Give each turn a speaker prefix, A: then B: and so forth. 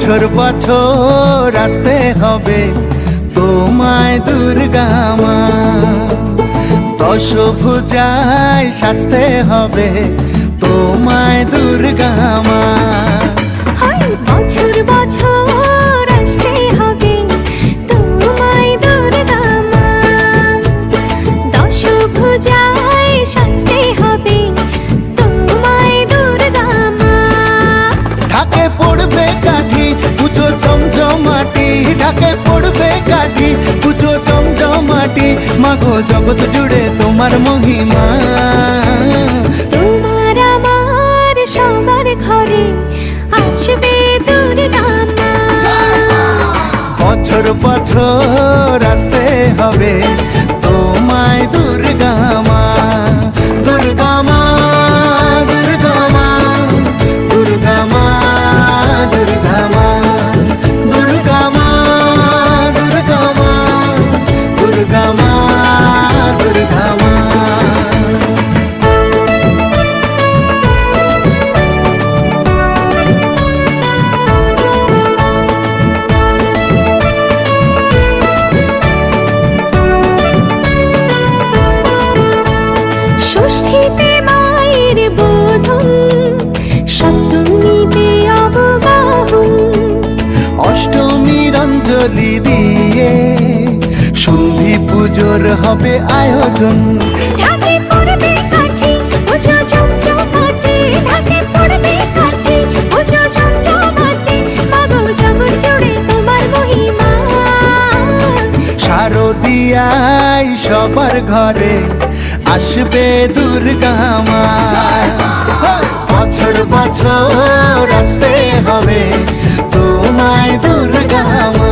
A: বছর বছর আসতে হবে তোমায় দুর্গা মা, দশভুজায় সাজতে হবে তোমায় দুর্গা মা।
B: বছর বছর আসতে হবে তোমায় দুর্গা মা, দশভুজায় সাজতে হবে তোমায় দুর্গা মা।
A: ঢাকে পড়বে কাঠি পুজো জমজমাটি, ঢাকে পড়বে কাঠি পুজো জমজমাটি, মাগো জগৎ জুড়ে তোমার মহিমা।
B: তোমার আমার সবার ঘরে আসবে দুর্গা মা।
A: বছর বছর আসতে হবে তোমায় দুর্গা মা, দুর্গা মা, দুর্গা মা, দুর্গা মা, দুর্গা মা, দুর্গা মা, দুর্গা মা, দুর্গা মা, দুর্গা মা।
B: ষষ্ঠীতে মায়ের বোধন, সপ্তমীতে অবগাহন,
A: অষ্টমীর অঞ্জলি দিয়ে সন্ধি পুজোর হবে আয়োজন।
B: ঢাকে পড়বে কাঠি পুজো জমজমাটি, ঢাকে পড়বে কাঠি পুজো জমজমাটি, মাগো জগৎ জুড়ে তোমার মহিমা।
A: শারদিয়ায় সবার ঘরে আসবে দুর্গা মা, বছর বছর আসতে হবে তোমায় দুর্গা মা।